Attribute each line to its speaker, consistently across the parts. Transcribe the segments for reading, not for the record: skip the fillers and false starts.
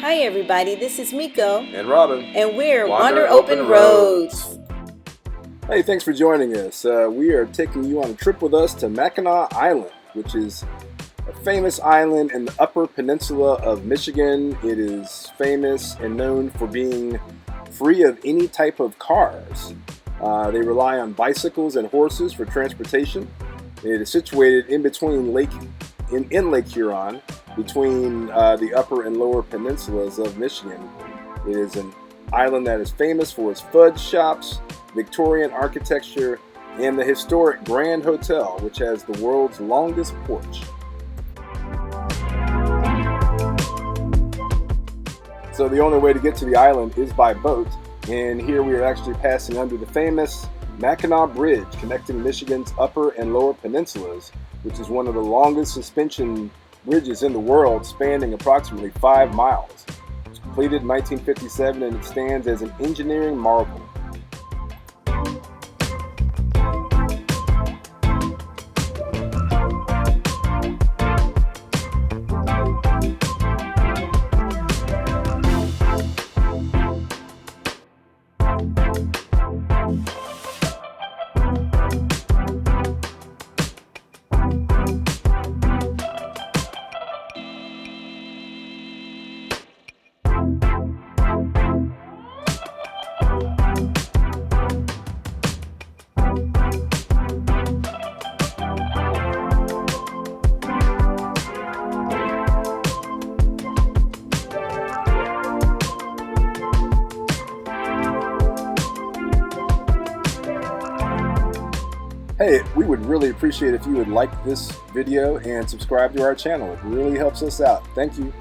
Speaker 1: Hi everybody, this is Miko
Speaker 2: and Robin,
Speaker 1: and we're Wander Open Roads.
Speaker 2: Hey, thanks for joining us. We are taking you on a trip with us to Mackinac Island, which is a famous island in the Upper Peninsula of Michigan. It is famous and known for being free of any type of cars. They rely on bicycles and horses for transportation. It is situated in between Lake Huron, between the upper and lower peninsulas of Michigan. It is an island that is famous for its fudge shops, Victorian architecture, and the historic Grand Hotel, which has the world's longest porch. So the only way to get to the island is by boat, and here we are actually passing under the famous Mackinac Bridge connecting Michigan's upper and lower peninsulas, which is one of the longest suspension bridges in the world, spanning approximately 5 miles. It was completed in 1957 and it stands as an engineering marvel. Hey, we would really appreciate if you would like this video and subscribe to our channel. It really helps us out. Thank you.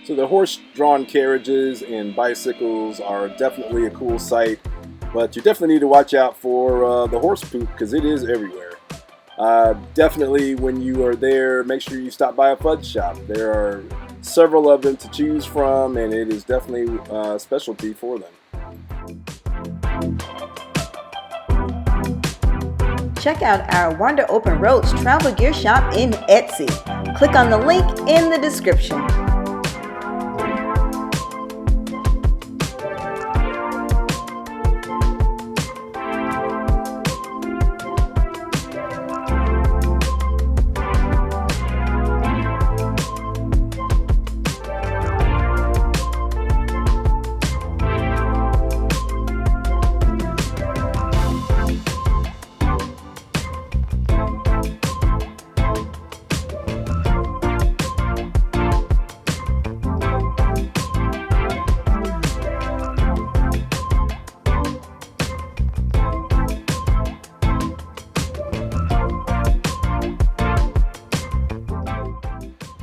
Speaker 2: So the horse-drawn carriages and bicycles are definitely a cool sight, but you definitely need to watch out for the horse poop because it is everywhere. Definitely when you are there, make sure you stop by a fudge shop. There are several of them to choose from, and it is definitely a specialty for them.
Speaker 1: Check out our Wander Open Roads travel gear shop in Etsy. Click on the link in the description.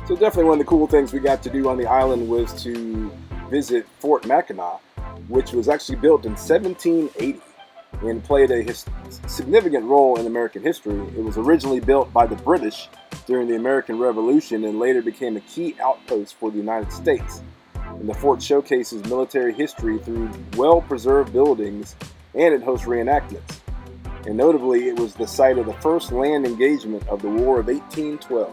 Speaker 2: So definitely one of the cool things we got to do on the island was to visit Fort Mackinac, which was actually built in 1780 and played a significant role in American history. It was originally built by the British during the American Revolution and later became a key outpost for the United States. And the fort showcases military history through well-preserved buildings, and it hosts reenactments. And notably, it was the site of the first land engagement of the War of 1812.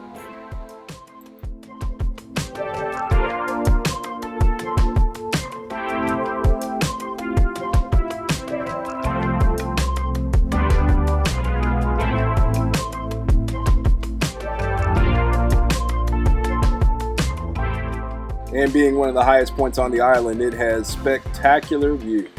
Speaker 2: And being one of the highest points on the island, it has spectacular views.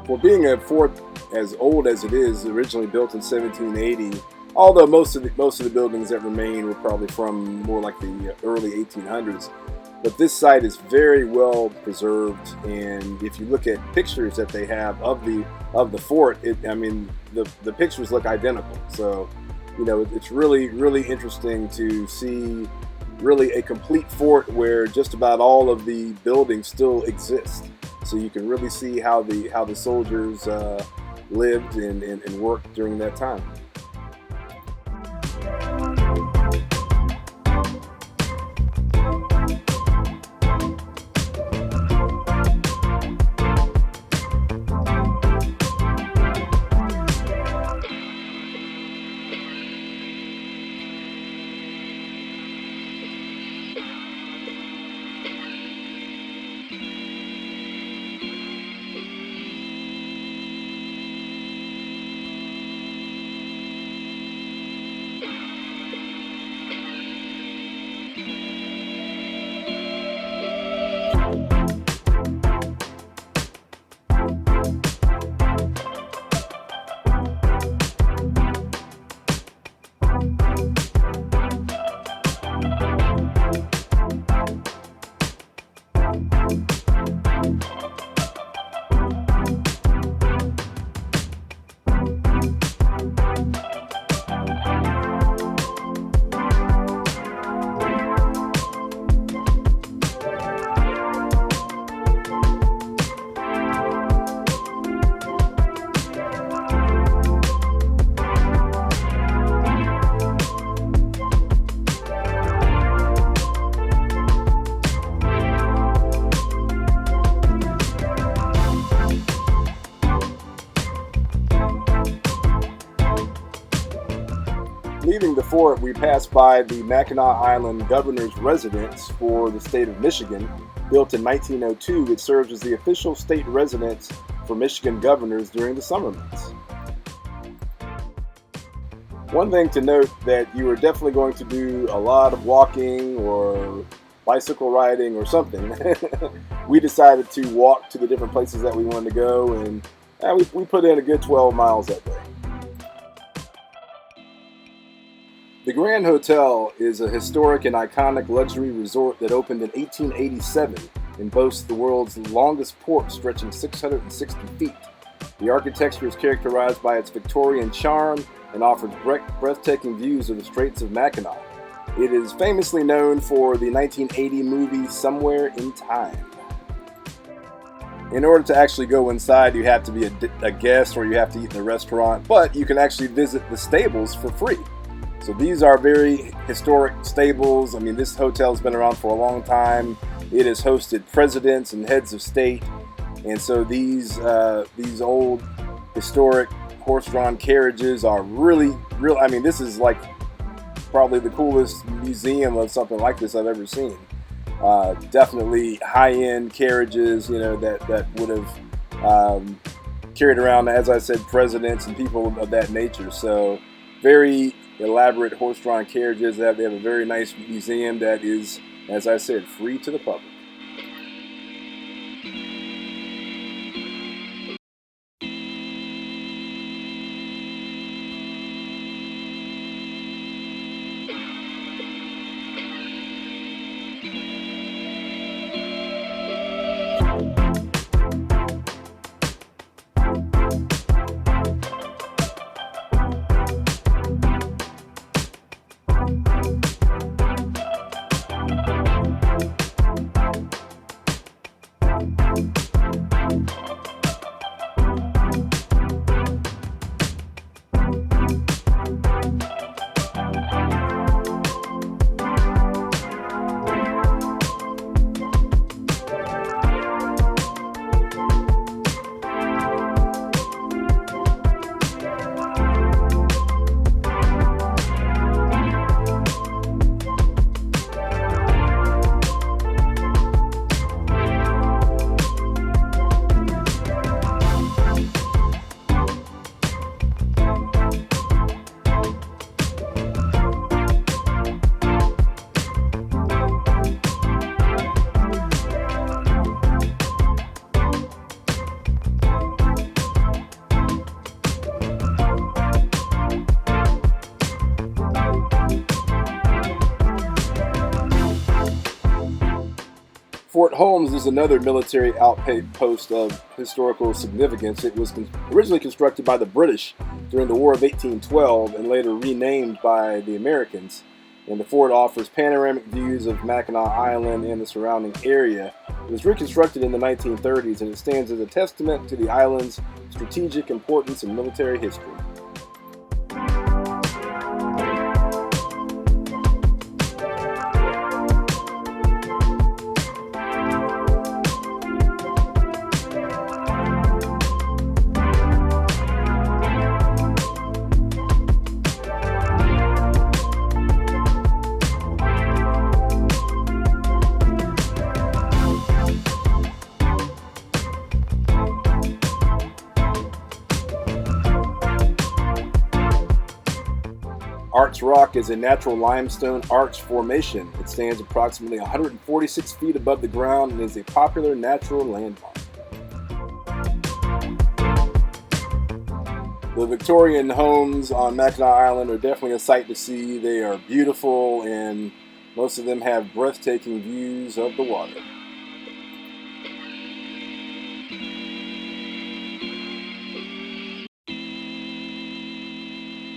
Speaker 2: For being a fort as old as it is, originally built in 1780, although most of the buildings that remain were probably from more like the early 1800s. But this site is very well preserved, and if you look at pictures that they have of the fort, the pictures look identical. So, it's really interesting to see really a complete fort where just about all of the buildings still exist. So you can really see how the soldiers lived and worked during that time. Leaving the fort, we passed by the Mackinac Island Governor's Residence for the state of Michigan. Built in 1902, it serves as the official state residence for Michigan governors during the summer months. One thing to note that you are definitely going to do a lot of walking or bicycle riding or something. We decided to walk to the different places that we wanted to go, and we put in a good 12 miles that day. The Grand Hotel is a historic and iconic luxury resort that opened in 1887 and boasts the world's longest port stretching 660 feet. The architecture is characterized by its Victorian charm and offers breathtaking views of the Straits of Mackinac. It is famously known for the 1980 movie Somewhere in Time. In order to actually go inside, you have to be a guest or you have to eat in the restaurant, but you can actually visit the stables for free. So these are very historic stables. I mean, this hotel's been around for a long time. It has hosted presidents and heads of state, and so these old historic horse-drawn carriages are really. I mean, this is like probably the coolest museum of something like this I've ever seen. Definitely high-end carriages, that would have carried around, as I said, presidents and people of that nature. So very elaborate horse-drawn carriages. They have a very nice museum that is, as I said, free to the public. Fort Holmes is another military outpost of historical significance. It was originally constructed by the British during the War of 1812 and later renamed by the Americans. And the fort offers panoramic views of Mackinac Island and the surrounding area. It was reconstructed in the 1930s, and it stands as a testament to the island's strategic importance in military history. Arch Rock is a natural limestone arch formation. It stands approximately 146 feet above the ground and is a popular natural landmark. The Victorian homes on Mackinac Island are definitely a sight to see. They are beautiful, and most of them have breathtaking views of the water.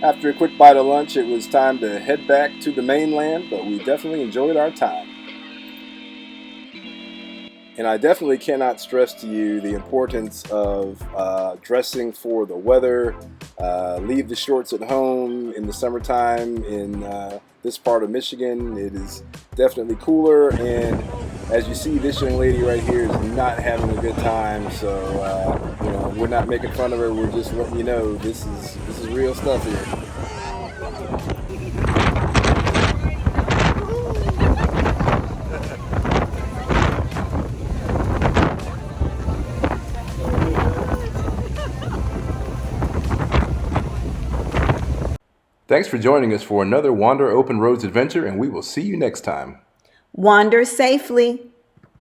Speaker 2: After a quick bite of lunch, it was time to head back to the mainland, but we definitely enjoyed our time. And I definitely cannot stress to you the importance of dressing for the weather. Leave the shorts at home in the summertime in this part of Michigan. It is definitely cooler, and as you see, this young lady right here is not having a good time. So we're not making fun of her. We're just letting you know this is real stuff here. Thanks for joining us for another Wander Open Roads adventure, and we will see you next time.
Speaker 1: Wander safely.